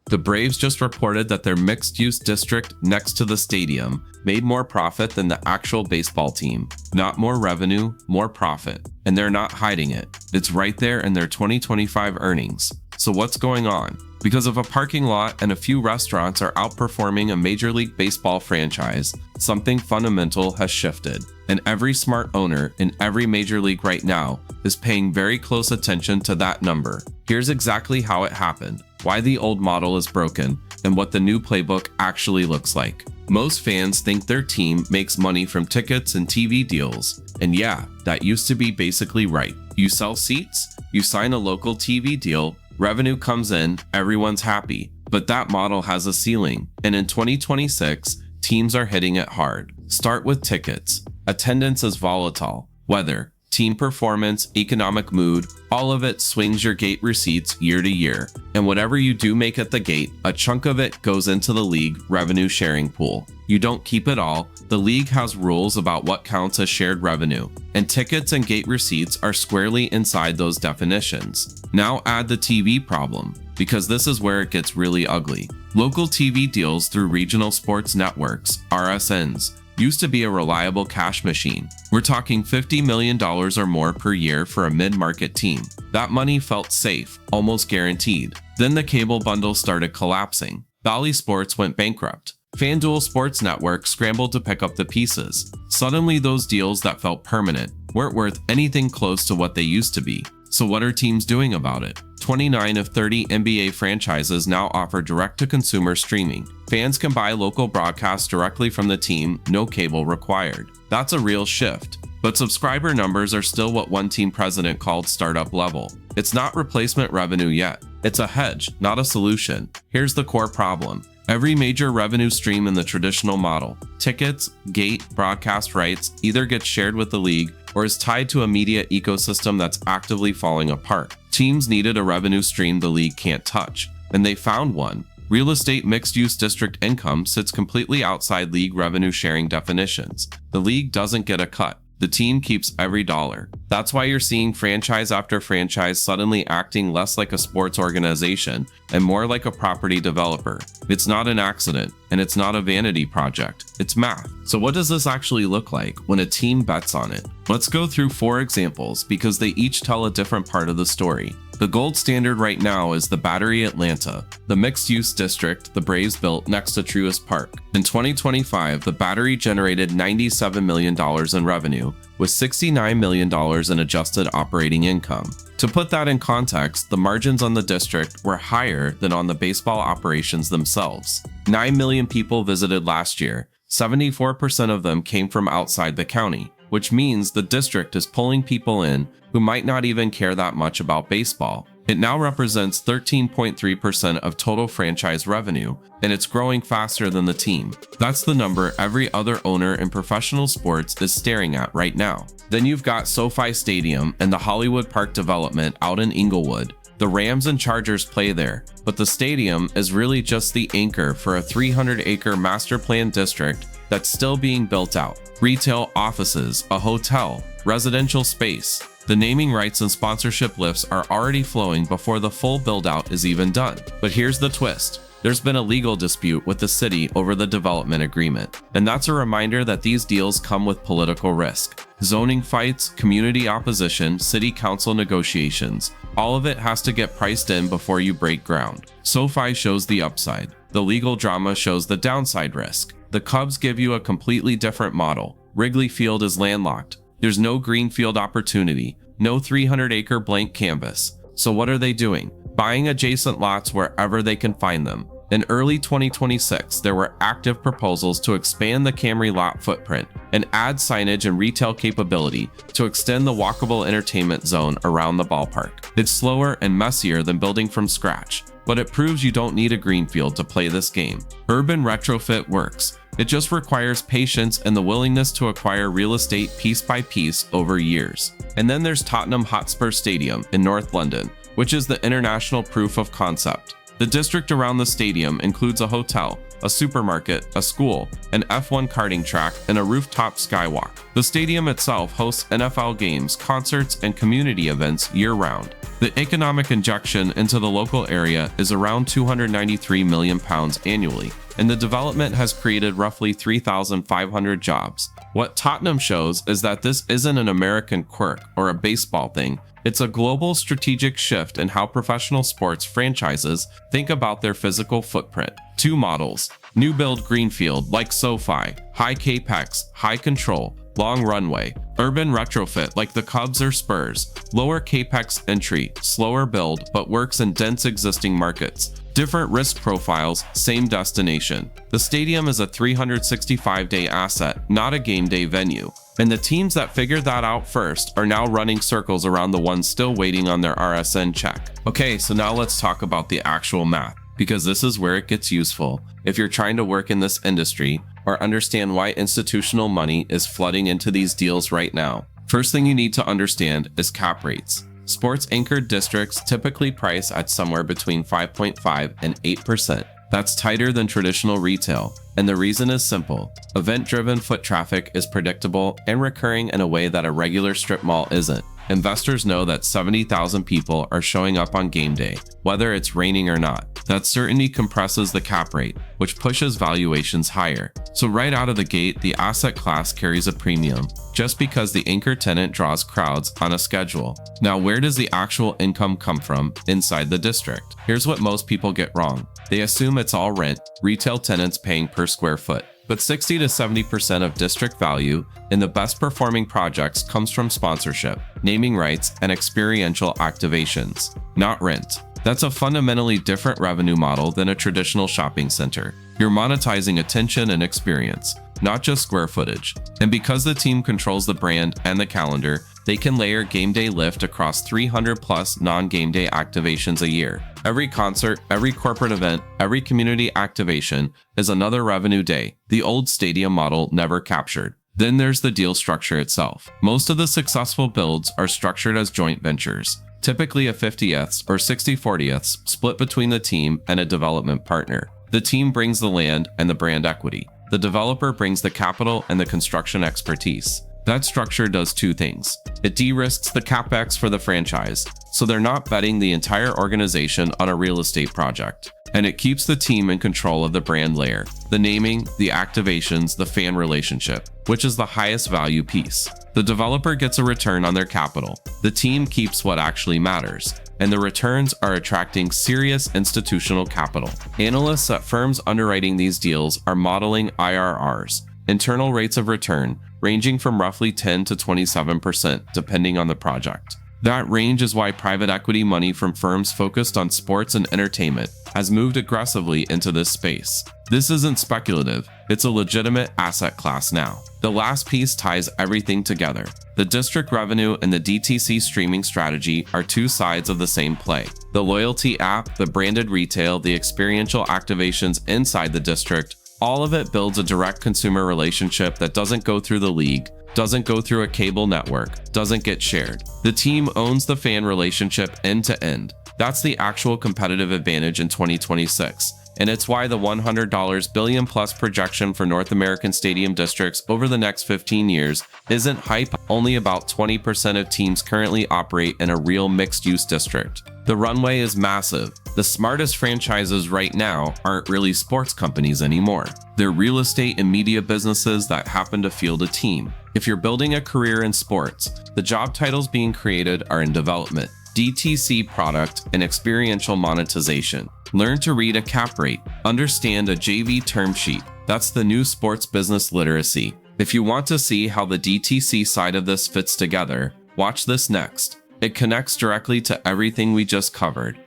The Braves just reported that their mixed-use district next to the stadium made more profit than the actual baseball team. Not more revenue, more profit. And they're not hiding it. It's right there in their 2025 earnings. So what's going on? Because if a parking lot and a few restaurants are outperforming a Major League Baseball franchise, something fundamental has shifted. And every smart owner in every major league right now is paying very close attention to that number. Here's exactly how it happened, why the old model is broken, and what the new playbook actually looks like. Most fans think their team makes money from tickets and TV deals. And yeah, that used to be basically right. You sell seats, you sign a local TV deal, revenue comes in, everyone's happy. But that model has a ceiling, and in 2026, teams are hitting it hard. Start with tickets. Attendance is volatile. Weather, team performance, economic mood, all of it swings your gate receipts year to year. And whatever you do make at the gate, a chunk of it goes into the league revenue sharing pool. You don't keep it all. The league has rules about what counts as shared revenue, and tickets and gate receipts are squarely inside those definitions. Now add the TV problem, because this is where it gets really ugly. Local TV deals through regional sports networks, RSNs, used to be a reliable cash machine. We're talking $50 million or more per year for a mid-market team. That money felt safe, almost guaranteed. Then the cable bundle started collapsing. Bally Sports went bankrupt. FanDuel Sports Network scrambled to pick up the pieces. Suddenly those deals that felt permanent weren't worth anything close to what they used to be. So what are teams doing about it? 29 of 30 NBA franchises now offer direct-to-consumer streaming. Fans can buy local broadcasts directly from the team, no cable required. That's a real shift. But subscriber numbers are still what one team president called startup level. It's not replacement revenue yet. It's a hedge, not a solution. Here's the core problem. Every major revenue stream in the traditional model, tickets, gate, broadcast rights, either gets shared with the league or is tied to a media ecosystem that's actively falling apart. Teams needed a revenue stream the league can't touch, and they found one. Real estate mixed-use district income sits completely outside league revenue sharing definitions. The league doesn't get a cut. The team keeps every dollar. That's why you're seeing franchise after franchise suddenly acting less like a sports organization and more like a property developer. It's not an accident, and it's not a vanity project. It's math. So what does this actually look like when a team bets on it? Let's go through 4 examples because they each tell a different part of the story. The gold standard right now is the Battery Atlanta, the mixed-use district the Braves built next to Truist Park. In 2025, the Battery generated $97 million in revenue, with $69 million in adjusted operating income. To put that in context, the margins on the district were higher than on the baseball operations themselves. 9 million people visited last year. 74% of them came from outside the county, which means the district is pulling people in who might not even care that much about baseball. It now represents 13.3% of total franchise revenue, and it's growing faster than the team. That's the number every other owner in professional sports is staring at right now. Then you've got SoFi Stadium and the Hollywood Park development out in Inglewood. The Rams and Chargers play there, but the stadium is really just the anchor for a 300-acre master plan district that's still being built out. Retail offices, a hotel, residential space. The naming rights and sponsorship lifts are already flowing before the full build-out is even done. But here's the twist. There's been a legal dispute with the city over the development agreement. And that's a reminder that these deals come with political risk. Zoning fights, community opposition, city council negotiations. All of it has to get priced in before you break ground. SoFi shows the upside. The legal drama shows the downside risk. The Cubs give you a completely different model. Wrigley Field is landlocked. There's no greenfield opportunity, no 300-acre blank canvas. So what are they doing? Buying adjacent lots wherever they can find them. In early 2026, there were active proposals to expand the Camry lot footprint and add signage and retail capability to extend the walkable entertainment zone around the ballpark. It's slower and messier than building from scratch, but it proves you don't need a greenfield to play this game. Urban retrofit works. It just requires patience and the willingness to acquire real estate piece by piece over years. And then there's Tottenham Hotspur Stadium in North London, which is the international proof of concept. The district around the stadium includes a hotel, a supermarket, a school, an F1 karting track, and a rooftop skywalk. The stadium itself hosts NFL games, concerts, and community events year-round. The economic injection into the local area is around £293 million annually, and the development has created roughly 3,500 jobs. What Tottenham shows is that this isn't an American quirk or a baseball thing. It's a global strategic shift in how professional sports franchises think about their physical footprint. Two models: new build greenfield like SoFi, high capex, high control, long runway; urban retrofit like the Cubs or Spurs, lower capex entry, slower build but works in dense existing markets. Different risk profiles, same destination. The stadium is a 365-day asset, not a game day venue. And the teams that figured that out first are now running circles around the ones still waiting on their RSN check. Okay, so now let's talk about the actual math, because this is where it gets useful if you're trying to work in this industry or understand why institutional money is flooding into these deals right now. First thing you need to understand is cap rates. Sports anchored districts typically price at somewhere between 5.5 and 8%. That's tighter than traditional retail, and the reason is simple. Event-driven foot traffic is predictable and recurring in a way that a regular strip mall isn't. Investors know that 70,000 people are showing up on game day, whether it's raining or not. That certainty compresses the cap rate, which pushes valuations higher. So right out of the gate, the asset class carries a premium, just because the anchor tenant draws crowds on a schedule. Now, where does the actual income come from inside the district? Here's what most people get wrong. They assume it's all rent, retail tenants paying per square foot. But 60 to 70% of district value in the best performing projects comes from sponsorship, naming rights, and experiential activations, not rent. That's a fundamentally different revenue model than a traditional shopping center. You're monetizing attention and experience, not just square footage. And because the team controls the brand and the calendar, they can layer game day lift across 300 plus non-game day activations a year. Every concert, every corporate event, every community activation is another revenue day, the old stadium model never captured. Then there's the deal structure itself. Most of the successful builds are structured as joint ventures, typically a 50th or 60/40th split between the team and a development partner. The team brings the land and the brand equity. The developer brings the capital and the construction expertise. That structure does two things. It de-risks the capex for the franchise, so they're not betting the entire organization on a real estate project. And it keeps the team in control of the brand layer, the naming, the activations, the fan relationship, which is the highest value piece. The developer gets a return on their capital. The team keeps what actually matters, and the returns are attracting serious institutional capital. Analysts at firms underwriting these deals are modeling IRRs, internal rates of return, ranging from roughly 10 to 27% depending on the project. That range is why private equity money from firms focused on sports and entertainment has moved aggressively into this space. This isn't speculative, it's a legitimate asset class now. The last piece ties everything together. The district revenue and the DTC streaming strategy are two sides of the same play. The loyalty app, the branded retail, the experiential activations inside the district, all of it builds a direct consumer relationship that doesn't go through the league, doesn't go through a cable network, doesn't get shared. The team owns the fan relationship end to end. That's the actual competitive advantage in 2026. And it's why the $100 billion plus projection for North American stadium districts over the next 15 years isn't hype. Only about 20% of teams currently operate in a real mixed-use district. The runway is massive. The smartest franchises right now aren't really sports companies anymore. They're real estate and media businesses that happen to field a team. If you're building a career in sports, the job titles being created are in development, DTC product, and experiential monetization. Learn to read a cap rate. Understand a JV term sheet. That's the new sports business literacy. If you want to see how the DTC side of this fits together, watch this next. It connects directly to everything we just covered.